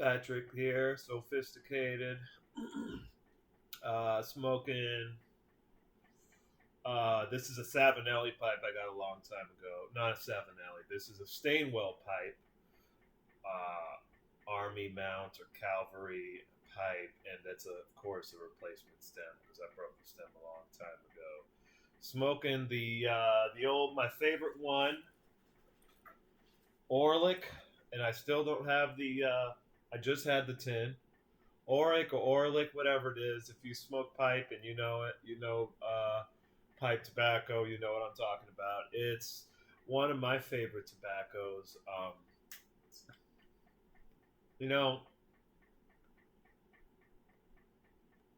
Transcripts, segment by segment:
Patrick here, sophisticated, smoking. This is a Savinelli pipe I got a long time ago. Not a Savinelli. This is a Stanwell pipe, Army mount or Cavalry pipe, and that's of course a replacement stem because I broke the stem a long time ago. Smoking the old my favorite one, Orlik, and I still don't have the. I just had the tin. Orlik or Orlik, whatever it is. If you smoke pipe and you know it, you know pipe tobacco. You know what I'm talking about. It's one of my favorite tobaccos. You know,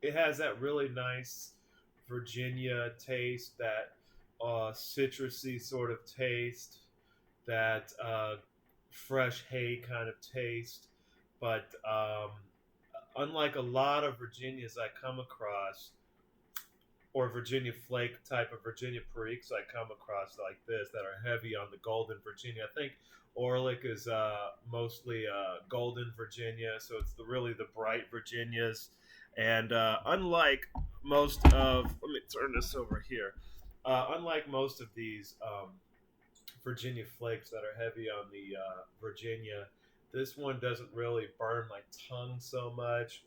it has that really nice Virginia taste, that citrusy sort of taste, that fresh hay kind of taste. But unlike a lot of Virginias I come across, or Virginia flake type of Virginia Periques I come across like this that are heavy on the golden Virginia. I think Orlik is mostly golden Virginia, so it's really the bright Virginias. And unlike most of, let me turn this over here. Unlike most of these Virginia flakes that are heavy on the Virginia, this one doesn't really burn my tongue so much.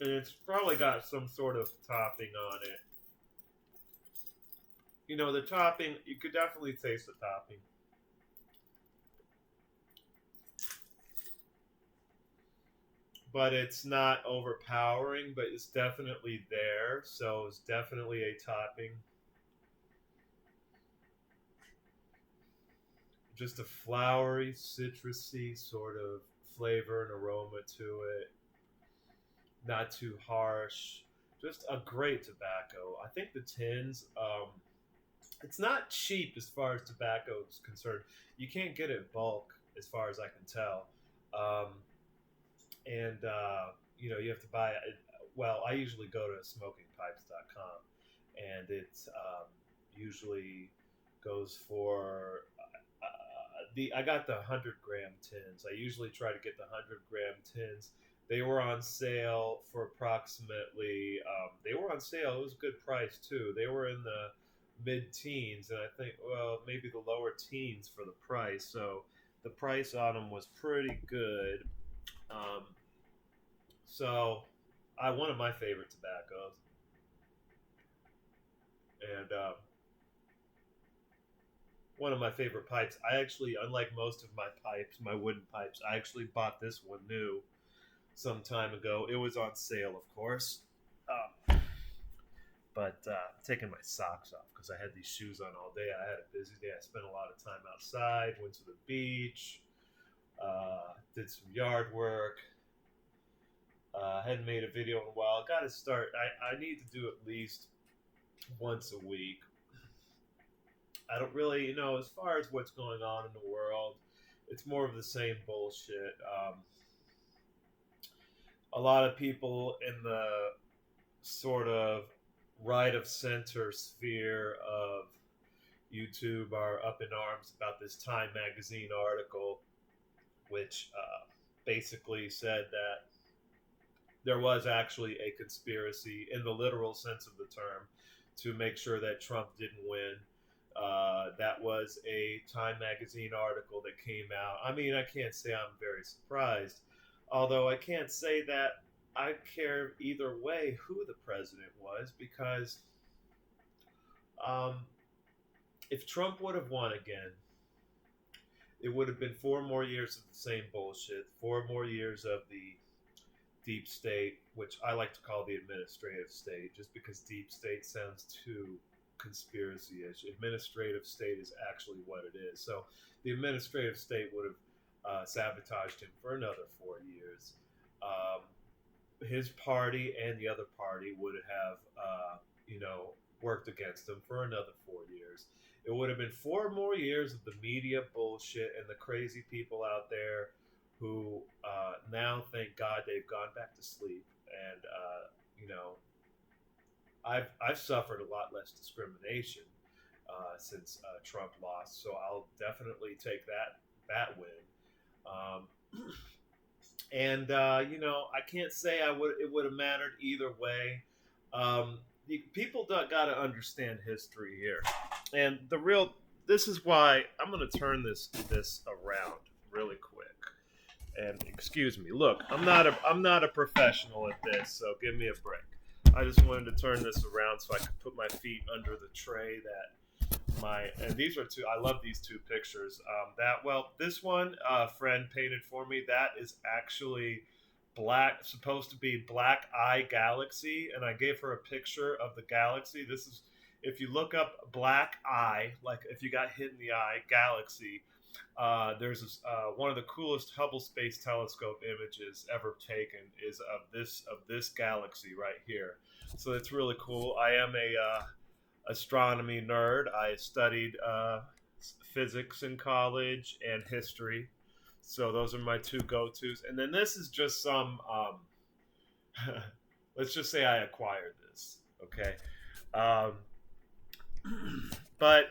And it's probably got some sort of topping on it. You know, the topping, you could definitely taste the topping. But it's not overpowering, but it's definitely there. So it's definitely a topping. Just a flowery, citrusy sort of flavor and aroma to it. Not too harsh. Just a great tobacco. I think the tins, it's not cheap as far as tobacco is concerned. You can't get it bulk as far as I can tell. Um, and you have to buy it. Well, I usually go to smokingpipes.com, and it usually goes for the. I got the 100 gram tins. I usually try to get the 100 gram tins. They were on sale for approximately. They were on sale. It was a good price too. They were in the mid-teens, and I think maybe the lower teens for the price. So the price on them was pretty good. Um, so I one of my favorite tobaccos, and one of my favorite pipes. I actually, unlike most of my pipes, my wooden pipes, I actually bought this one new some time ago. It was on sale, of course. But taking my socks off because I had these shoes on all day. I had a busy day. I spent a lot of time outside. Went to the beach. Did some yard work. Hadn't made a video in a while. Got to start. I need to do at least once a week. I don't really, as far as what's going on in the world, it's more of the same bullshit. A lot of people in the sort of right of center sphere of YouTube are up in arms about this Time magazine article, which basically said that there was actually a conspiracy in the literal sense of the term to make sure that Trump didn't win. That was a Time magazine article that came out. I mean, I can't say I'm very surprised, although I can't say that I care either way who the president was, because um, if Trump would have won again, it would have been 4 more years of the same bullshit, 4 more years of the deep state, which I like to call the administrative state, just because deep state sounds too conspiracy-ish. Administrative state is actually what it is. So the administrative state would have sabotaged him for another 4 years. His party and the other party would have, worked against him for another 4 years. It would have been 4 more years of the media bullshit and the crazy people out there who now, thank God, they've gone back to sleep. And I've suffered a lot less discrimination since Trump lost, so I'll definitely take that that win. Um, and I can't say it would have mattered either way. People got to understand history here, and this is why I'm going to turn this around really quick. And excuse me, look, I'm not a professional at this, so give me a break. I just wanted to turn this around so I could put my feet under the tray and these are two. I love these two pictures. This one friend painted for me. That is actually supposed to be Black Eye Galaxy, and I gave her a picture of the galaxy. This is, if you look up Black Eye, like if you got hit in the eye, galaxy. There's one of the coolest Hubble Space Telescope images ever taken is of this galaxy right here. So it's really cool. I am a astronomy nerd. I studied physics in college and history. So those are my two go-tos. And then this is just some, let's just say I acquired this, okay? But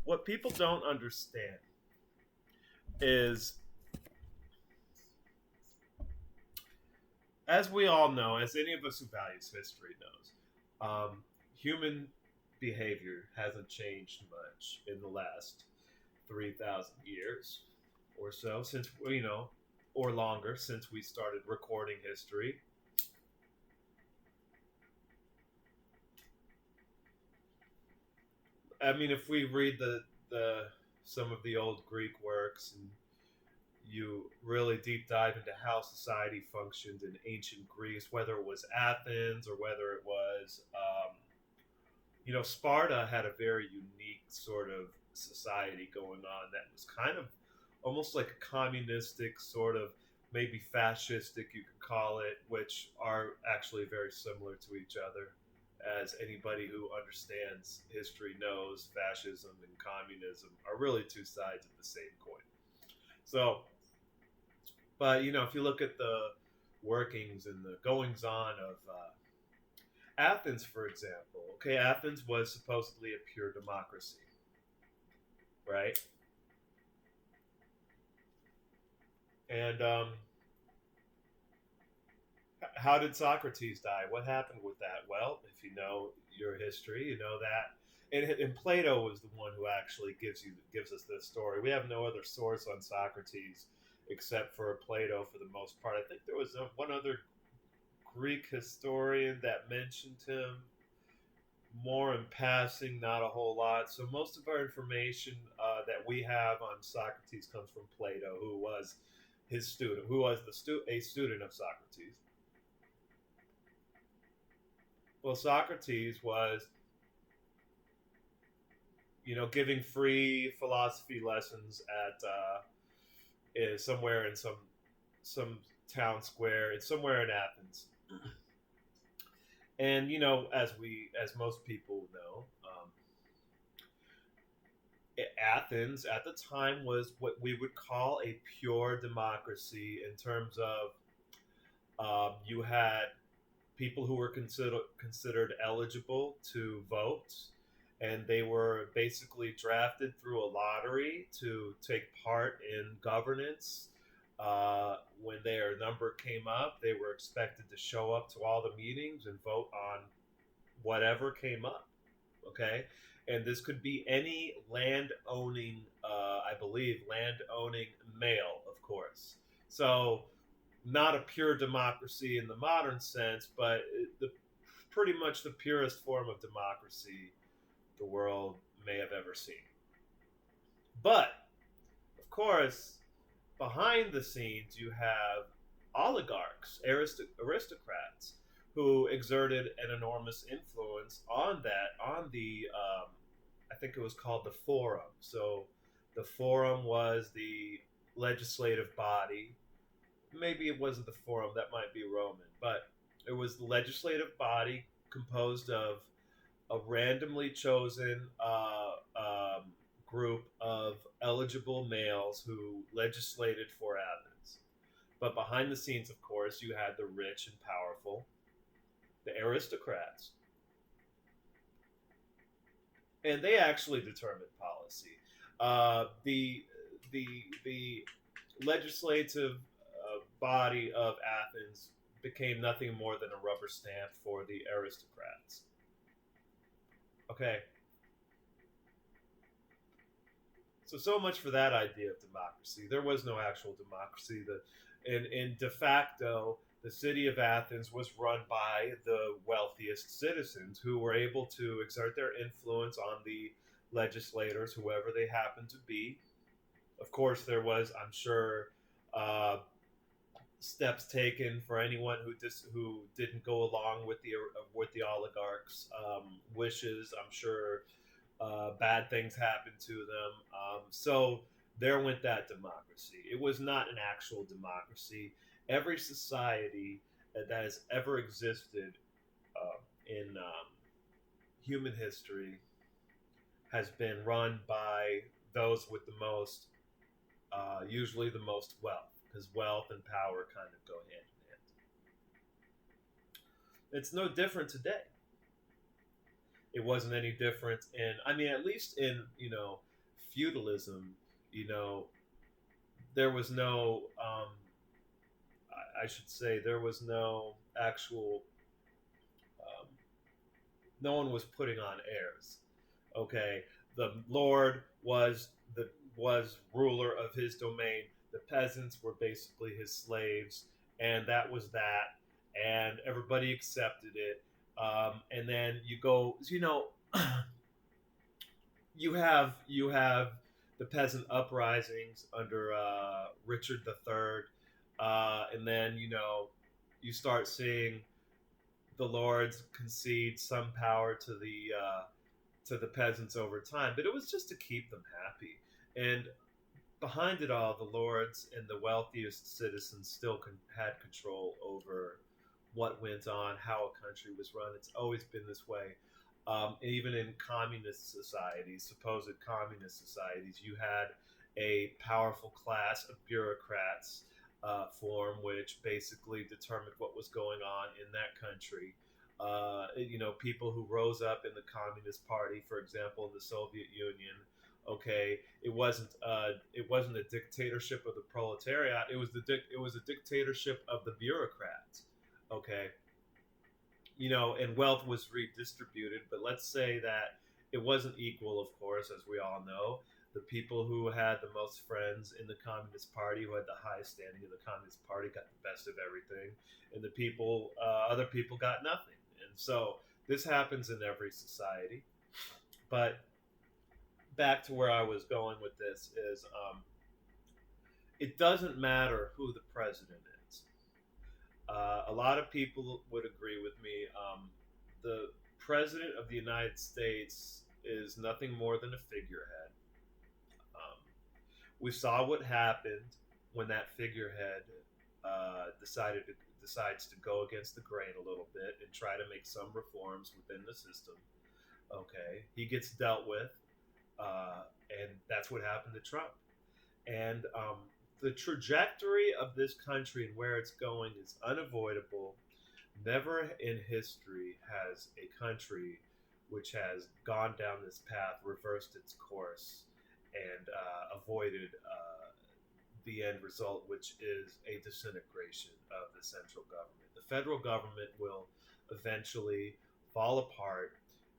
what people don't understand is, as we all know, as any of us who values history knows, human behavior hasn't changed much in the last 3,000 years or so, since, or longer, since we started recording history. I mean, if we read some of the old Greek works, and you really deep dive into how society functioned in ancient Greece, whether it was Athens or whether it was Sparta had a very unique sort of society going on that was kind of almost like a communistic, sort of maybe fascistic, you could call it, which are actually very similar to each other. As anybody who understands history knows, fascism and communism are really two sides of the same coin. So, but if you look at the workings and the goings on of Athens, for example, okay, Athens was supposedly a pure democracy, right? And how did Socrates die? What happened with that? Well, if you know your history, you know that. And Plato was the one who actually gives us this story. We have no other source on Socrates except for Plato for the most part. I think there was one other Greek historian that mentioned him more in passing, not a whole lot. So most of our information that we have on Socrates comes from Plato, who was his student, who was a student of Socrates. Well, Socrates was, giving free philosophy lessons somewhere in some town square. It's somewhere in Athens. And as most people know, Athens at the time was what we would call a pure democracy in terms of you had people who were considered eligible to vote, and they were basically drafted through a lottery to take part in governance. When their number came up, they were expected to show up to all the meetings and vote on whatever came up. Okay, and this could be any land-owning, land-owning male, of course. So, not a pure democracy in the modern sense, but pretty much the purest form of democracy the world may have ever seen. But, of course, behind the scenes, you have oligarchs, aristocrats, who exerted an enormous influence on the, I think it was called the Forum. So the Forum was the legislative body. Maybe it wasn't the Forum, that might be Roman, but it was the legislative body composed of a randomly chosen group of eligible males who legislated for Athens. But behind the scenes, of course, you had the rich and powerful, the aristocrats. And they actually determined policy. the legislative body of Athens became nothing more than a rubber stamp for the aristocrats. Okay, so much for that idea of democracy. There was no actual democracy. In de facto, the city of Athens was run by the wealthiest citizens who were able to exert their influence on the legislators, whoever they happened to be. Of course, there was, I'm sure, uh, steps taken for anyone who didn't go along with the oligarchs' wishes. I'm sure bad things happened to them. So there went that democracy. It was not an actual democracy. Every society that has ever existed in human history has been run by those with the most, usually the most wealth, because wealth and power kind of go hand in hand. It's no different today. It wasn't any different I mean, at least in, feudalism, you know, there was no, I should say, there was no actual, um, no one was putting on heirs. Okay, the lord was ruler of his domain. The peasants were basically his slaves, and that was that. And everybody accepted it. And then you go, you have the peasant uprisings under Richard III, and then you start seeing the lords concede some power to the peasants over time, but it was just to keep them happy. And behind it all, the lords and the wealthiest citizens still had control over what went on, how a country was run. It's always been this way. Even in communist societies, supposed communist societies, you had a powerful class of bureaucrats form, which basically determined what was going on in that country. People who rose up in the Communist Party, for example, in the Soviet Union. Okay, it wasn't a dictatorship of the proletariat. It was a dictatorship of the bureaucrats. Okay, and wealth was redistributed, but let's say that it wasn't equal, of course, as we all know. The people who had the most friends in the Communist Party, who had the highest standing in the Communist Party, got the best of everything, and other people got nothing. And so this happens in every society. But back to where I was going with this is, it doesn't matter who the president is. A lot of people would agree with me. The president of the United States is nothing more than a figurehead. We saw what happened when that figurehead decides to go against the grain a little bit and try to make some reforms within the system. Okay, he gets dealt with, and that's what happened to Trump. And the trajectory of this country and where it's going is unavoidable. Never in history has a country which has gone down this path reversed its course and avoided the end result, which is a disintegration of the central government. The federal government will eventually fall apart.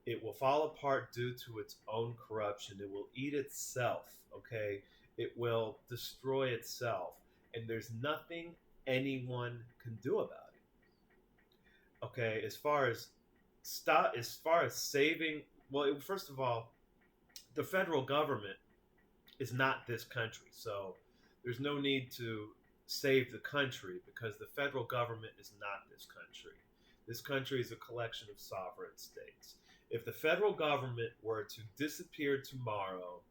It will fall apart due to its own corruption. It will eat itself, okay? It will destroy itself, and there's nothing anyone can do about it. Okay, as far as saving, well, first of all, the federal government is not this country, so there's no need to save the country because the federal government is not this country. This country is a collection of sovereign states. If the federal government were to disappear tomorrow,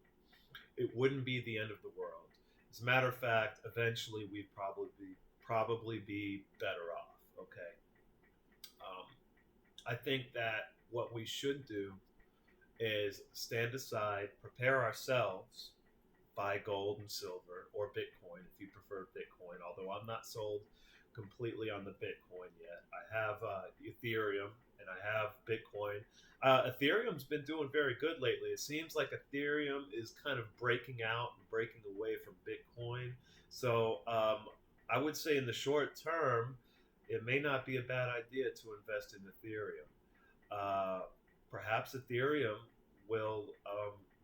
it wouldn't be the end of the world. As a matter of fact, eventually we'd probably be better off. Okay. I think that what we should do is stand aside, prepare ourselves, buy gold and silver or Bitcoin if you prefer Bitcoin. Although I'm not sold completely on the Bitcoin yet. I have Ethereum and I have Bitcoin. Ethereum's been doing very good lately. It seems like Ethereum is kind of breaking out and breaking away from So I would say in the short term, it may not be a bad idea to invest in Ethereum. Uh, Perhaps Ethereum will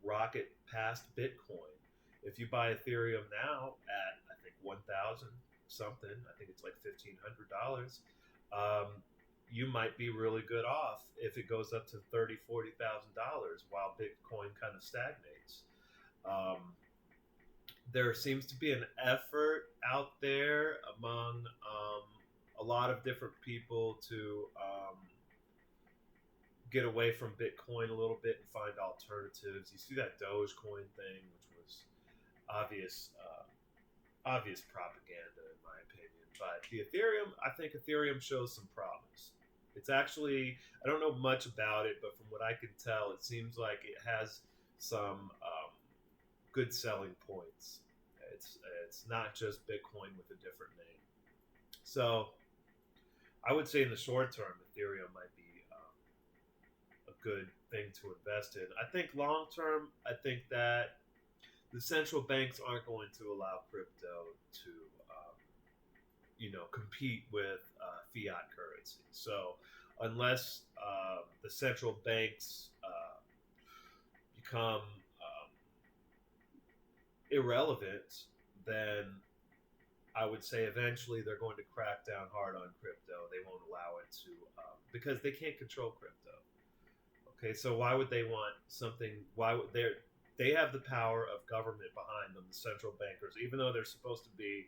rocket past Bitcoin. If you buy Ethereum now at I think 1,000 something, I think it's like $1,500. Um, you might be really good off if it goes up to $30,000, $40,000 while Bitcoin kind of stagnates. Um, there seems to be an effort out there among a lot of different people to get away from Bitcoin a little bit and find alternatives. You see that Dogecoin thing, which was obvious, obvious propaganda in my opinion. But the Ethereum, I think Ethereum shows some promise. It's actually, I don't know much about it, but from what I can tell, it seems like it has some good selling points. It's not just Bitcoin with a different name. So I would say in the short term, Ethereum might be a good thing to invest in. I think long term, I think that the central banks aren't going to allow crypto to, compete with fiat currency. So unless the central banks become irrelevant, then I would say eventually they're going to crack down hard on crypto. They won't allow it to because they can't control crypto. Okay, so why would they want something? Why would they have the power of government behind them, the central bankers, even though they're supposed to be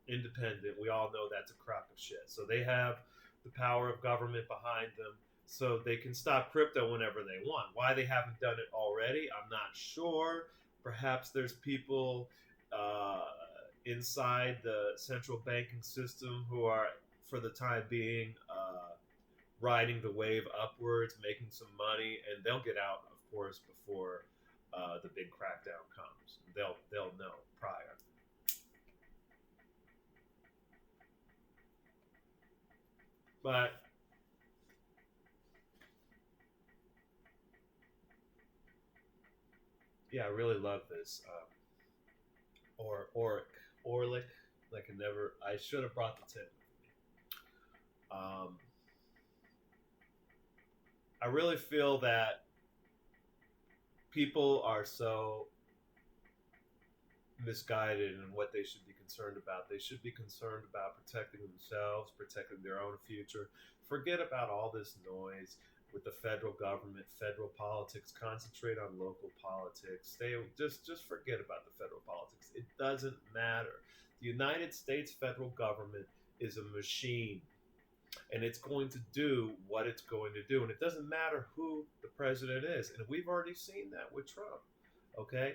independent. We all know that's a crock of shit. So they have the power of government behind them, so they can stop crypto whenever they want. Why they haven't done it already, I'm not sure. Perhaps there's people uh, inside the central banking system who are, for the time being, riding the wave upwards, making some money, and they'll get out, of course, before the big crackdown comes. They'll know prior. But yeah, I really love this. Or Orlik. Like I never. I should have brought the tin with me. I really feel that people are so misguided in what they should be concerned about. They should be concerned about protecting themselves, protecting their own future. Forget about all this noise with the federal government, federal politics. Concentrate on local politics. Just forget about the federal politics. It doesn't matter. The United States federal government is a machine, and it's going to do what it's going to do, and it doesn't matter who the president is. And we've already seen that with Trump. Okay,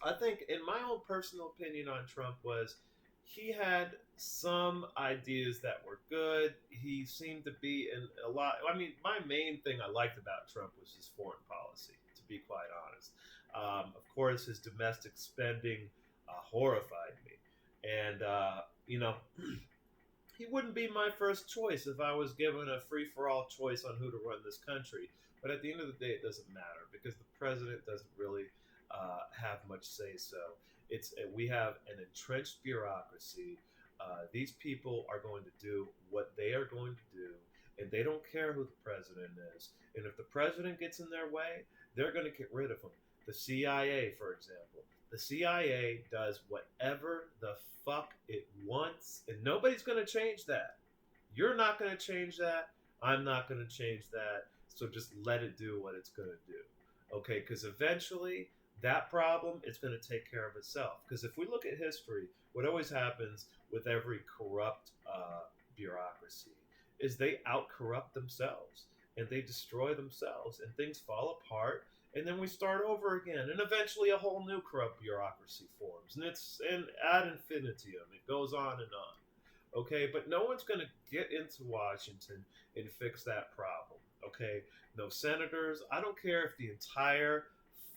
I think, in my own personal opinion on Trump, was he had some ideas that were good. He seemed to be in a lot. I mean, my main thing I liked about Trump was his foreign policy, to be quite honest. Of course, his domestic spending horrified me. And, he wouldn't be my first choice if I was given a free for all choice on who to run this country. But at the end of the day, it doesn't matter because the president doesn't really have much say so. We have an entrenched bureaucracy. These people are going to do what they are going to do, and they don't care who the president is. And if the president gets in their way, they're going to get rid of him. The CIA, for example, the CIA does whatever the fuck it wants, and nobody's going to change that. You're not going to change that. I'm not going to change that. So just let it do what it's going to do. Okay, because eventually that problem is going to take care of itself. Because if we look at history, what always happens with every corrupt bureaucracy is they out corrupt themselves and they destroy themselves and things fall apart, and then we start over again, and eventually a whole new corrupt bureaucracy forms, and it's and ad infinitum. It goes on and on. Okay, but no one's going to get into Washington and fix that problem. Okay, no senators. I don't care if the entire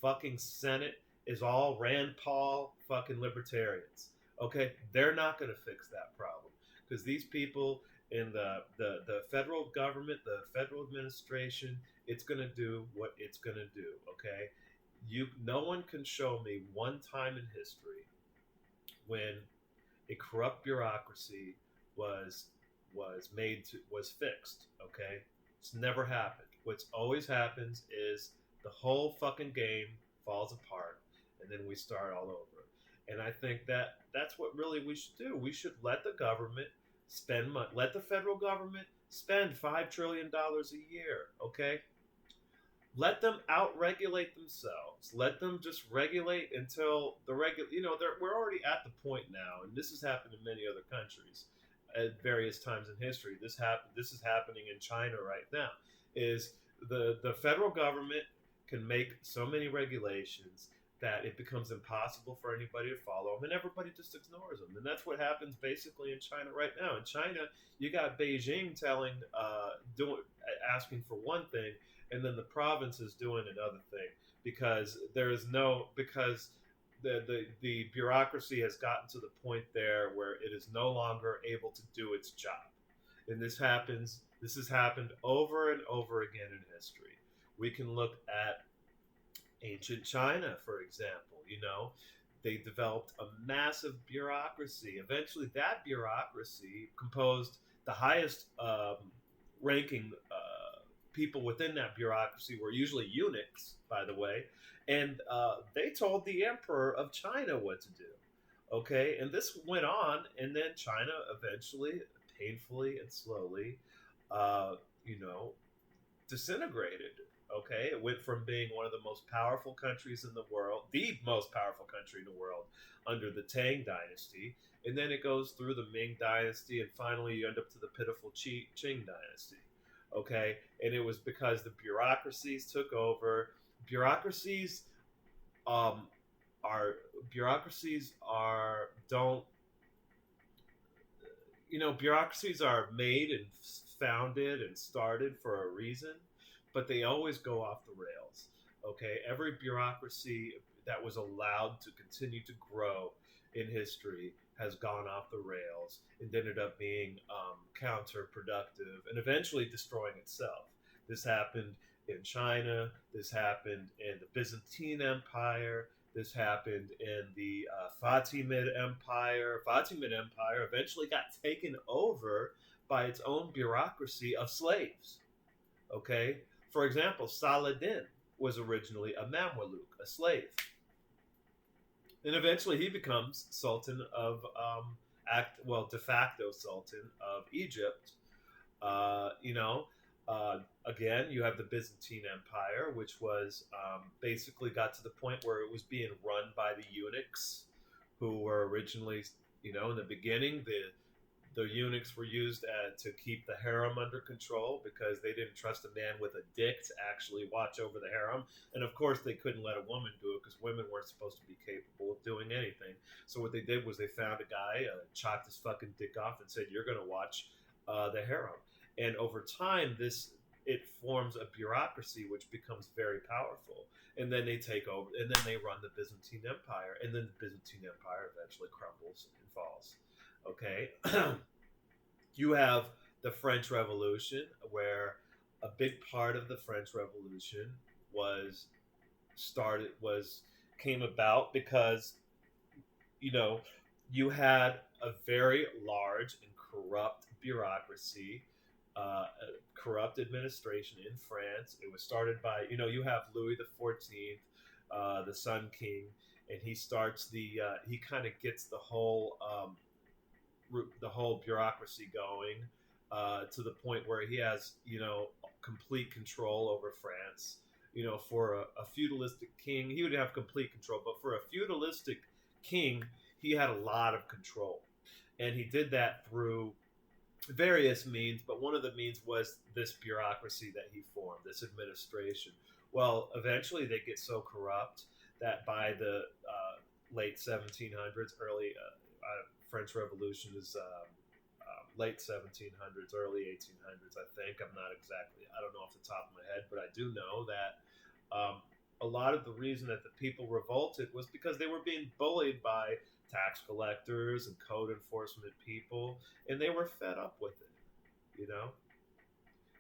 fucking Senate is all Rand Paul fucking libertarians. Okay, they're not going to fix that problem because these people in the federal government, the federal administration, it's going to do what it's going to do. Okay, no one can show me one time in history when a corrupt bureaucracy was was fixed. Okay, it's never happened. What's always happens is the whole fucking game falls apart, and then we start all over. And I think that that's what really we should do. We should let the government spend money. Let the federal government spend $5 trillion a year. Okay, let them out-regulate themselves. Let them just regulate until the regular. We're already at the point now, and this has happened in many other countries at various times in history. This is happening in China right now. Is the federal government can make so many regulations that it becomes impossible for anybody to follow them, and everybody just ignores them. And that's what happens basically in China right now. In China, you got Beijing asking for one thing, and then the province is doing another thing because the bureaucracy has gotten to the point there where it is no longer able to do its job. And this has happened over and over again in history. We can look at ancient China, for example. They developed a massive bureaucracy. Eventually, that bureaucracy composed the highest ranking people within that bureaucracy were usually eunuchs, by the way, and they told the emperor of China what to do. Okay, and this went on, and then China eventually, painfully and slowly, disintegrated. Okay, it went from being one of the most powerful countries in the world, the most powerful country in the world, under the Tang dynasty, and then it goes through the Ming dynasty, and finally you end up to the pitiful Qing dynasty. Okay, and it was because the bureaucracies took over. Bureaucracies are made and founded and started for a reason, but they always go off the rails. Okay, every bureaucracy that was allowed to continue to grow in history has gone off the rails and ended up being counterproductive and eventually destroying itself. This happened in China. This happened in the Byzantine Empire. This happened in the Fatimid Empire. Fatimid Empire eventually got taken over by its own bureaucracy of slaves. Okay? For example, Saladin was originally a Mamluk, a slave. And eventually he becomes Sultan of, de facto Sultan of Egypt. Again, you have the Byzantine Empire, which was basically got to the point where it was being run by the eunuchs, who were originally, in the beginning, the eunuchs were used to keep the harem under control because they didn't trust a man with a dick to actually watch over the harem. And of course, they couldn't let a woman do it because women weren't supposed to be capable of doing anything. So what they did was they found a guy, chopped his fucking dick off, and said, "You're going to watch the harem." And over time, it forms a bureaucracy which becomes very powerful. And then they take over, and then they run the Byzantine Empire, and then the Byzantine Empire eventually crumbles and falls. Okay, you have the French Revolution, where a big part of the French Revolution came about because you had a very large and corrupt bureaucracy, corrupt administration in France. It was started by you have Louis XIV, the Sun King, and he starts he kind of gets the whole bureaucracy going to the point where he has complete control over France. For a feudalistic king, he would have complete control, but for a feudalistic king, he had a lot of control, and he did that through various means. But one of the means was this bureaucracy that he formed, this administration. Well, eventually they get so corrupt that by the late 1700s, early French Revolution is late 1700s, early 1800s, I think. I don't know off the top of my head, but I do know that a lot of the reason that the people revolted was because they were being bullied by tax collectors and code enforcement people, and they were fed up with it,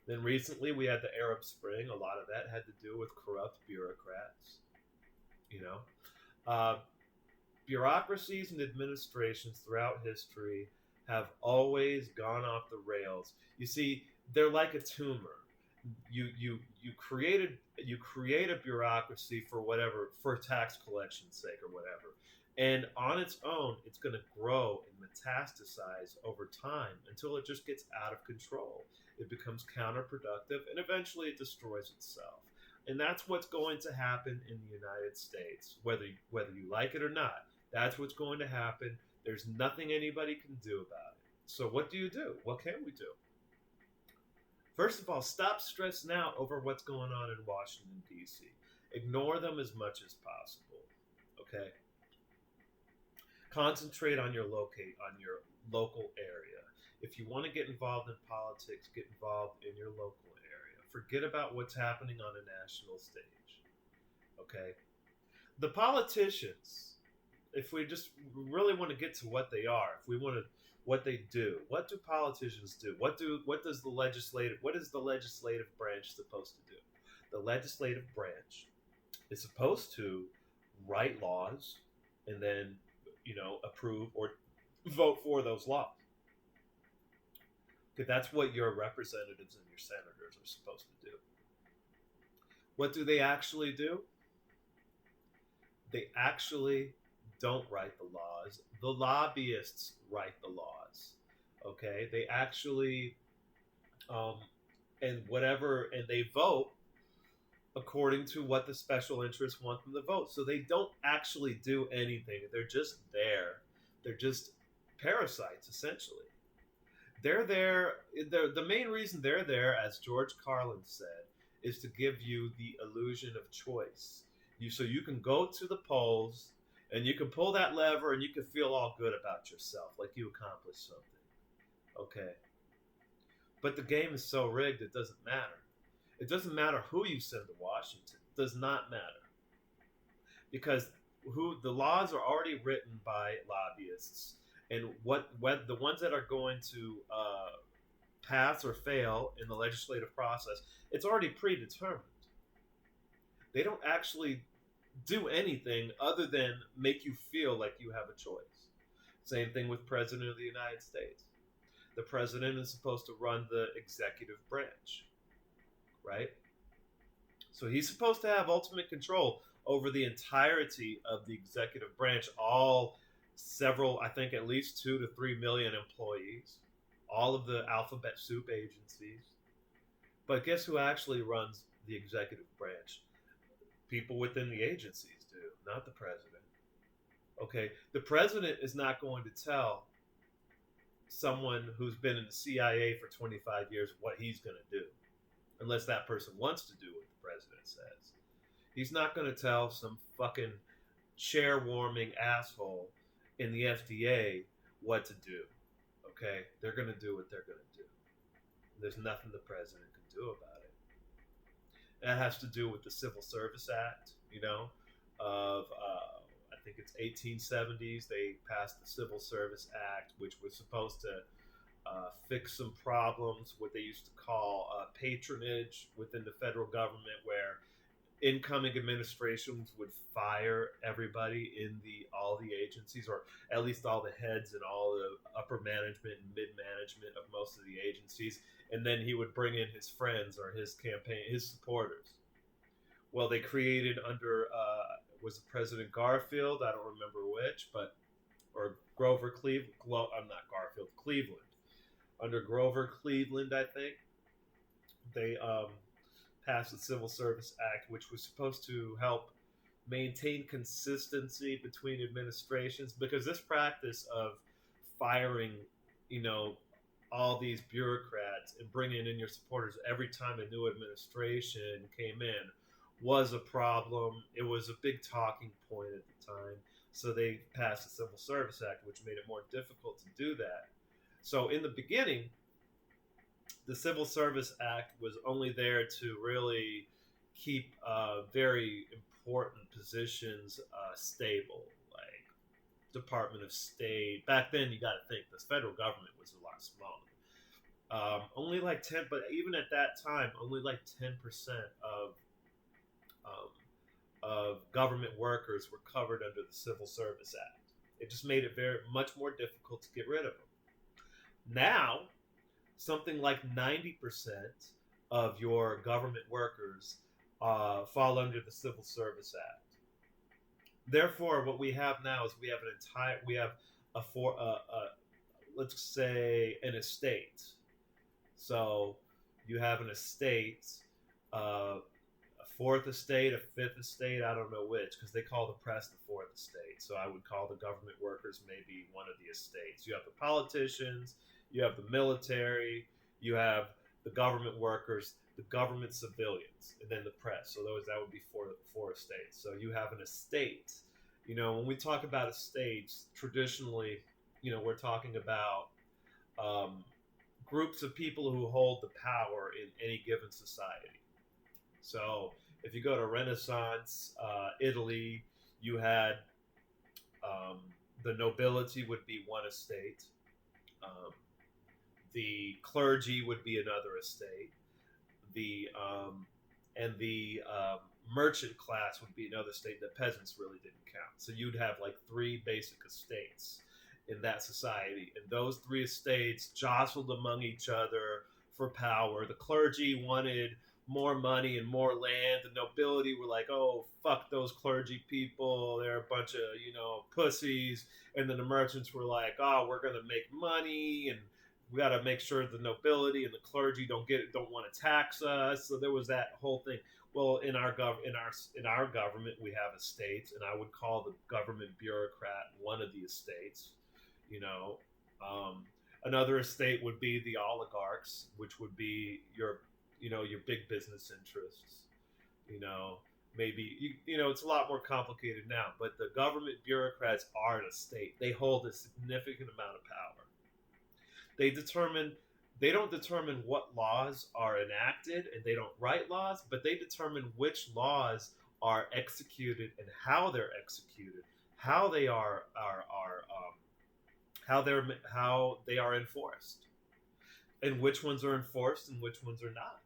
Then recently we had the Arab Spring. A lot of that had to do with corrupt bureaucrats, bureaucracies and administrations throughout history have always gone off the rails. You see, they're like a tumor. You create a bureaucracy for whatever, for tax collection's sake or whatever, and on its own it's going to grow and metastasize over time until it just gets out of control. It becomes counterproductive and eventually it destroys itself. And that's what's going to happen in the United States, whether you like it or not. That's what's going to happen. There's nothing anybody can do about it. So what do you do? What can we do? First of all, stop stressing out over what's going on in Washington, D.C. Ignore them as much as possible. Okay? Concentrate on your local area. If you want to get involved in politics, get involved in your local area. Forget about what's happening on a national stage. Okay? The politicians, if we just really want to get to what they are, if we want to what they do. What do politicians do? What is the legislative branch supposed to do? The legislative branch is supposed to write laws and then, approve or vote for those laws. Okay, that's what your representatives and your senators are supposed to do. What do they actually do? They actually don't write the laws. The lobbyists write the laws. Okay, they actually and they vote according to what the special interests want them to vote. So they don't actually do anything. They're just there. They're just parasites, essentially. They're there. The main reason they're there, as George Carlin said, is to give you the illusion of choice. So you can go to the polls and you can pull that lever and you can feel all good about yourself, like you accomplished something. Okay. But the game is so rigged, it doesn't matter. It doesn't matter who you send to Washington. It does not matter. Because the laws are already written by lobbyists. And what the ones that are going to pass or fail in the legislative process, it's already predetermined. They don't actually do anything other than make you feel like you have a choice. Same thing with President of the United States. The president is supposed to run the executive branch, right? So he's supposed to have ultimate control over the entirety of the executive branch, I think at least 2 to 3 million employees, all of the alphabet soup agencies. But guess who actually runs the executive branch? People within the agencies do, not the president. Okay, the president is not going to tell someone who's been in the CIA for 25 years what he's going to do, unless that person wants to do what the president says. He's not going to tell some fucking chair-warming asshole in the FDA what to do. Okay, they're going to do what they're going to do. There's nothing the president can do about it. That has to do with the Civil Service Act, of I think it's 1870s. They passed the Civil Service Act, which was supposed to fix some problems, what they used to call patronage within the federal government, where incoming administrations would fire everybody in all the agencies, or at least all the heads and all the upper management and mid management of most of the agencies, and then he would bring in his friends or his supporters. Well, they created under was it President Garfield? I don't remember which, or Grover Cleveland. I'm not Garfield. Cleveland. Under Grover Cleveland, I think they passed the Civil Service Act, which was supposed to help maintain consistency between administrations, because this practice of firing, all these bureaucrats and bringing in your supporters every time a new administration came in was a problem. It was a big talking point at the time. So they passed the Civil Service Act, which made it more difficult to do that. So in the beginning, the Civil Service Act was only there to really keep very important positions stable, like Department of State. Back then, you got to think the federal government was a lot smaller. Only like 10, but even at that time, only like 10% of government workers were covered under the Civil Service Act. It just made it very much more difficult to get rid of them. Now, something like 90% of your government workers fall under the Civil Service Act. Therefore, what we have now is we have let's say an estate. So you have an estate, a fourth estate, a fifth estate, I don't know which, because they call the press the fourth estate. So I would call the government workers maybe one of the estates. You have the politicians, you have the military, you have the government workers, the government civilians, and then the press. So that would be four estates. So you have an estate. When we talk about estates, traditionally, we're talking about groups of people who hold the power in any given society. So if you go to Renaissance Italy, you had the nobility would be one estate. The clergy would be another estate. The merchant class would be another estate. The peasants really didn't count. So you'd have like three basic estates in that society, and those three estates jostled among each other for power. The clergy wanted more money and more land. The nobility were like, oh, fuck those clergy people, they're a bunch of pussies. And then the merchants were like, oh, we're gonna make money, and we got to make sure the nobility and the clergy don't want to tax us. So there was that whole thing. Well, in our government, we have estates, and I would call the government bureaucrat one of the estates. Another estate would be the oligarchs, which would be your big business interests. Maybe it's a lot more complicated now, but the government bureaucrats are an estate. They hold a significant amount of power. They don't determine what laws are enacted, and they don't write laws, but they determine which laws are executed and how they're executed, how they are enforced, and which ones are enforced and which ones are not.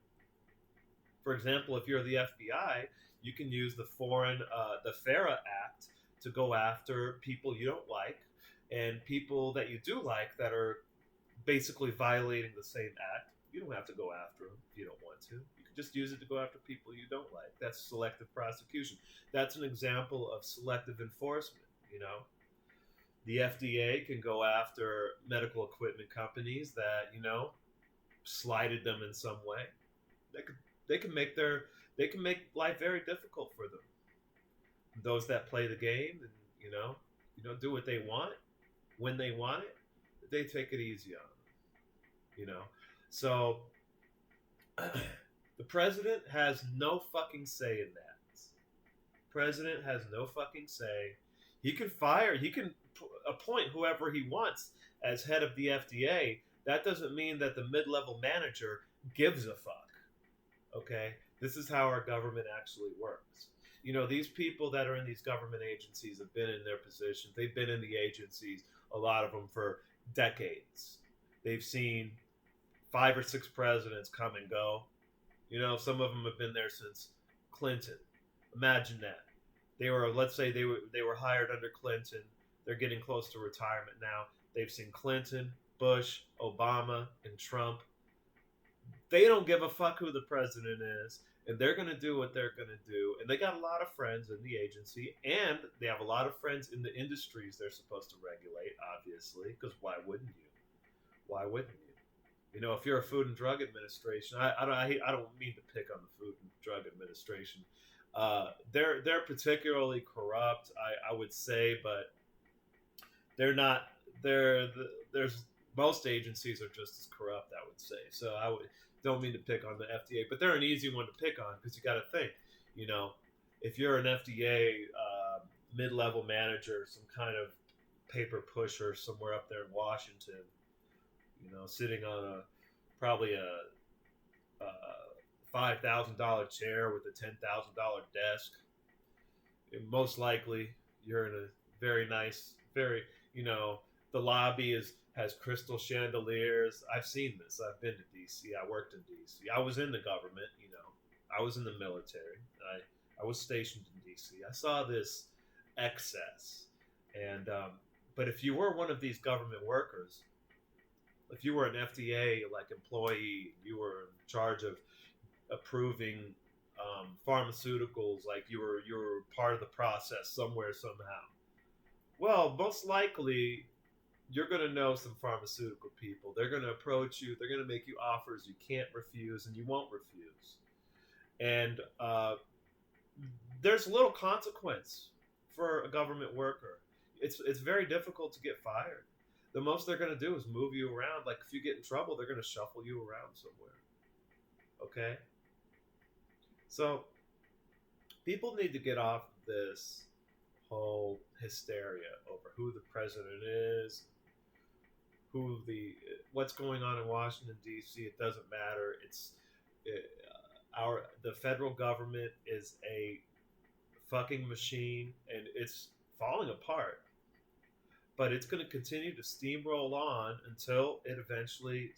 For example, if you're the FBI, you can use the FARA Act to go after people you don't like and people that you do like that are basically violating the same act. You don't have to go after them if you don't want to. You can just use it to go after people you don't like. That's selective prosecution. That's an example of selective enforcement. The FDA can go after medical equipment companies that slighted them in some way. They can make life very difficult for them. Those that play the game and do what they want when they want it, they take it easy on them. So the president has no fucking say in that. President has no fucking say. He can appoint whoever he wants as head of the FDA. That doesn't mean that the mid-level manager gives a fuck. Okay? This is how our government actually works. These people that are in these government agencies have been in their positions. They've been in the agencies, a lot of them, for decades. They've seen 5 or 6 presidents come and go. Some of them have been there since Clinton. Imagine that. Let's say they were hired under Clinton. They're getting close to retirement now. They've seen Clinton, Bush, Obama, and Trump. They don't give a fuck who the president is, and they're going to do what they're going to do. And they got a lot of friends in the agency, and they have a lot of friends in the industries they're supposed to regulate, obviously, because why wouldn't you? Why wouldn't you? If you're a Food and Drug Administration, I don't mean to pick on the Food and Drug Administration. They're particularly corrupt, I would say, but they're not. There's most agencies are just as corrupt, I would say. So don't mean to pick on the FDA, but they're an easy one to pick on because you got to think, if you're an FDA mid-level manager, some kind of paper pusher somewhere up there in Washington, sitting on probably a $5,000 chair with a $10,000 desk, most likely you're in a very nice, the lobby has crystal chandeliers. I've seen this. I've been to DC. I worked in DC. I was in the government. I was in the military. I was stationed in DC. I saw this excess, and but if you were one of these government workers, if you were an FDA like employee, you were in charge of approving pharmaceuticals, like you were part of the process somewhere somehow. Well, most likely you're going to know some pharmaceutical people. They're going to approach you. They're going to make you offers you can't refuse, and you won't refuse. And there's little consequence for a government worker. It's very difficult to get fired. The most they're going to do is move you around. Like if you get in trouble, they're going to shuffle you around somewhere. Okay? So people need to get off this whole hysteria over who the president is, what's going on in Washington D.C. It doesn't matter. The federal government is a fucking machine, and it's falling apart. But it's going to continue to steamroll on until it eventually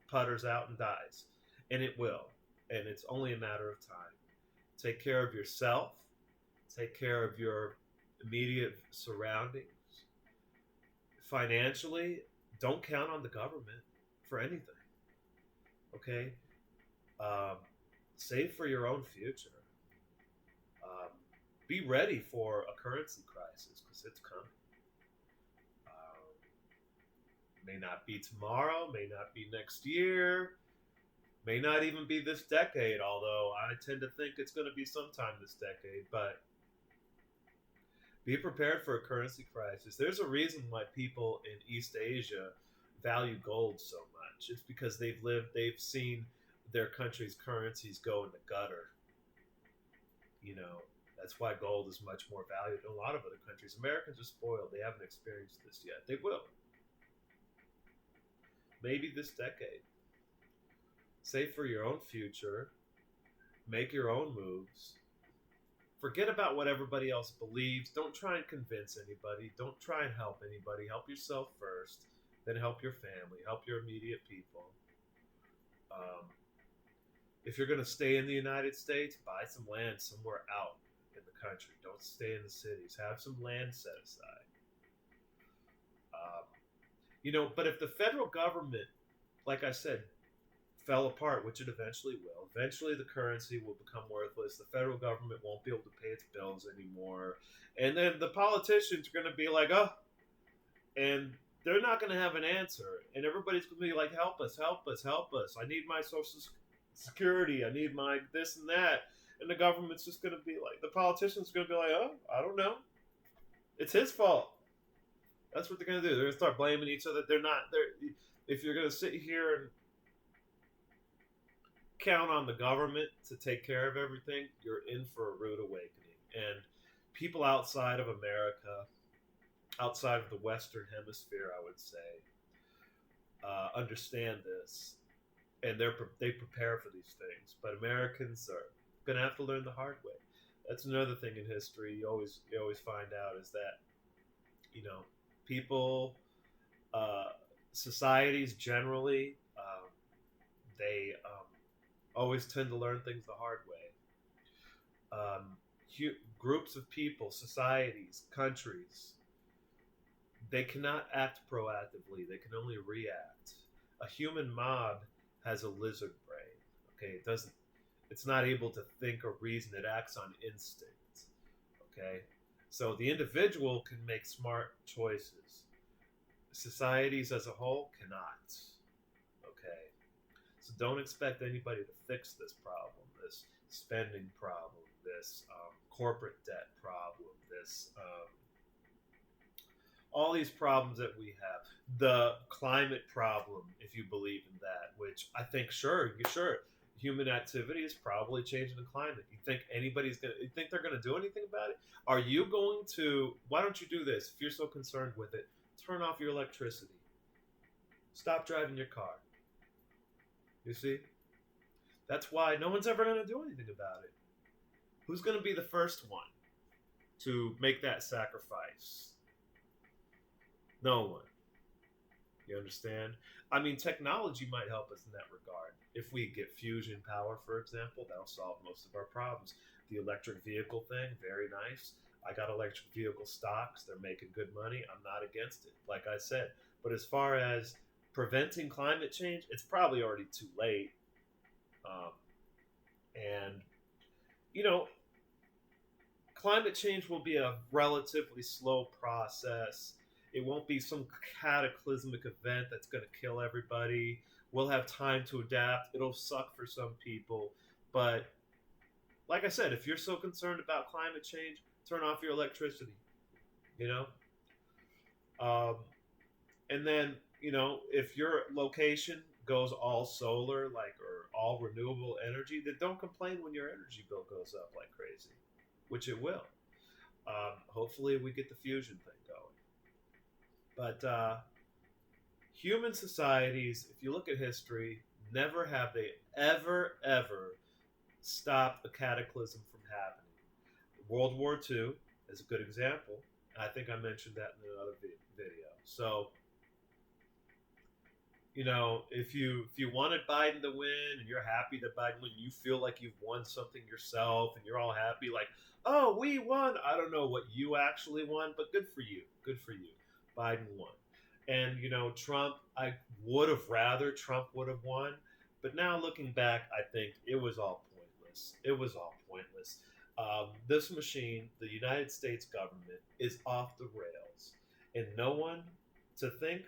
putters out and dies, and it will. And it's only a matter of time. Take care of yourself. Take care of your immediate surroundings. Financially, don't count on the government for anything. Okay? Save for your own future. Be ready for a currency crisis because it's coming. May not be tomorrow, may not be next year, may not even be this decade, although I tend to think it's going to be sometime this decade. But be prepared for a currency crisis. There's a reason why people in East Asia value gold so much. It's because they've seen their country's currencies go in the gutter. You know, that's why gold is much more valued in a lot of other countries. Americans are spoiled. They haven't experienced this yet. They will. Maybe this decade. Save for your own future. Make your own moves. Forget about what everybody else believes. Don't try and convince anybody. Don't try and help anybody. Help yourself first. Then help your family. Help your immediate people. If you're going to stay in the United States, buy some land somewhere out in the country. Don't stay in the cities. Have some land set aside. But if the federal government, like I said, fell apart, which it eventually will, eventually the currency will become worthless. The federal government won't be able to pay its bills anymore. And then the politicians are going to be like, oh, and they're not going to have an answer. And everybody's going to be like, help us, help us, help us. I need my Social Security. I need my this and that. And the government's just going to be like, the politicians are going to be like, oh, I don't know. It's his fault. That's what they're going to do. They're going to start blaming each other. If you're going to sit here and count on the government to take care of everything, you're in for a rude awakening. And people outside of America, outside of the Western Hemisphere, I would say, understand this, and they prepare for these things. But Americans are going to have to learn the hard way. That's another thing in history you always find out is that, people, societies generally, they always tend to learn things the hard way. Groups of people, societies, countries, they cannot act proactively. They can only react. A human mob has a lizard brain. Okay, it's not able to think or reason. It acts on instinct. Okay, so the individual can make smart choices. Societies as a whole cannot. Okay, so don't expect anybody to fix this problem, this spending problem, this corporate debt problem, this all these problems that we have. The climate problem, if you believe in that, which I think, sure, human activity is probably changing the climate. You think they're gonna do anything about it? Why don't you do this? If you're so concerned with it, turn off your electricity. Stop driving your car. You see? That's why no one's ever gonna do anything about it. Who's gonna be the first one to make that sacrifice? No one. You understand? I mean, technology might help us in that regard. If we get fusion power, for example, that'll solve most of our problems. The electric vehicle thing, very nice. I got electric vehicle stocks. They're making good money. I'm not against it, like I said. But as far as preventing climate change, it's probably already too late. Um, and, you know, climate change will be a relatively slow process. It won't be some cataclysmic event that's going to kill everybody. We'll have time to adapt. It'll suck for some people. But like I said, if you're so concerned about climate change, turn off your electricity, you know? Um, and then, if your location goes all solar, like, or all renewable energy, then don't complain when your energy bill goes up like crazy, which it will. Hopefully, we get the fusion thing going. But human societies, if you look at history, never have they ever stopped a cataclysm from happening. World War II is a good example. I think I mentioned that in another video. So, if you wanted Biden to win and you're happy that Biden won, you feel like you've won something yourself and you're all happy, like, oh, we won. I don't know what you actually won, but good for you. Good for you. Biden won. And, Trump, I would have rather Trump would have won. But now looking back, I think it was all pointless. It was all pointless. This machine, the United States government, is off the rails. And no one, to think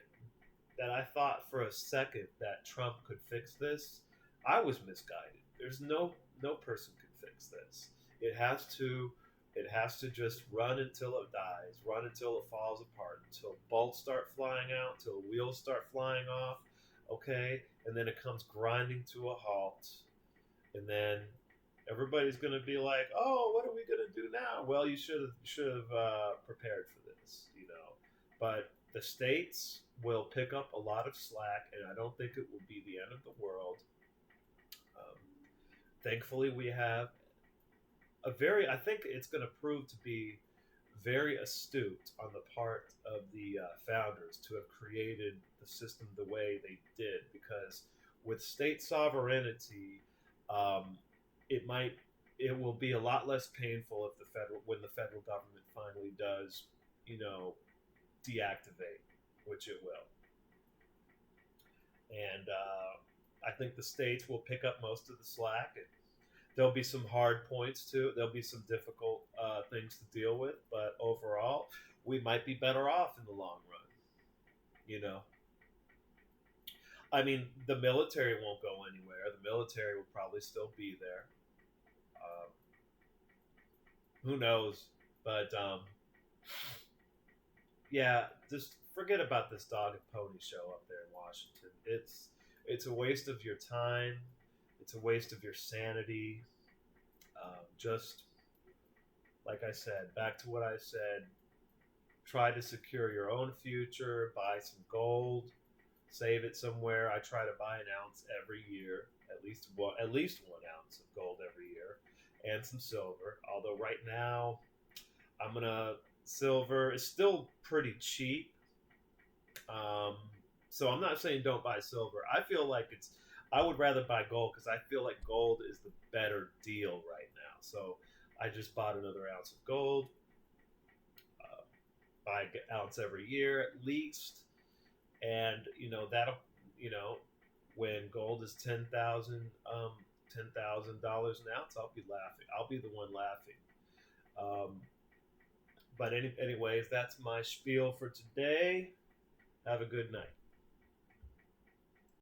that I thought for a second that Trump could fix this, I was misguided. There's no person could fix this. It has to just run until it dies, run until it falls apart, until bolts start flying out, until wheels start flying off, okay? And then it comes grinding to a halt. And then everybody's going to be like, "Oh, what are we going to do now?" Well, you should have prepared for this, But the states will pick up a lot of slack, and I don't think it will be the end of the world. Um, Thankfully, we have I think it's going to prove to be very astute on the part of the founders to have created the system the way they did, because with state sovereignty, um, it will be a lot less painful if when the federal government finally does, deactivate, which it will. And I think the states will pick up most of the slack. There'll be some hard points too. There'll be some difficult things to deal with, but overall, we might be better off in the long run. I mean, the military won't go anywhere. The military will probably still be there. Um, who knows? But yeah, just forget about this dog and pony show up there in Washington. It's a waste of your time. It's a waste of your sanity. Just like I said, back to what I said, try to secure your own future, buy some gold, save it somewhere. I try to buy an ounce every year, at least 1 ounce of gold every year, and some silver. Although right now, silver is still pretty cheap. So I'm not saying don't buy silver. I would rather buy gold because I feel like gold is the better deal right now. So I just bought another ounce of gold. Buy an ounce every year at least, and that'll when gold is $10,000 an ounce, I'll be laughing. I'll be the one laughing. But anyways, that's my spiel for today. Have a good night.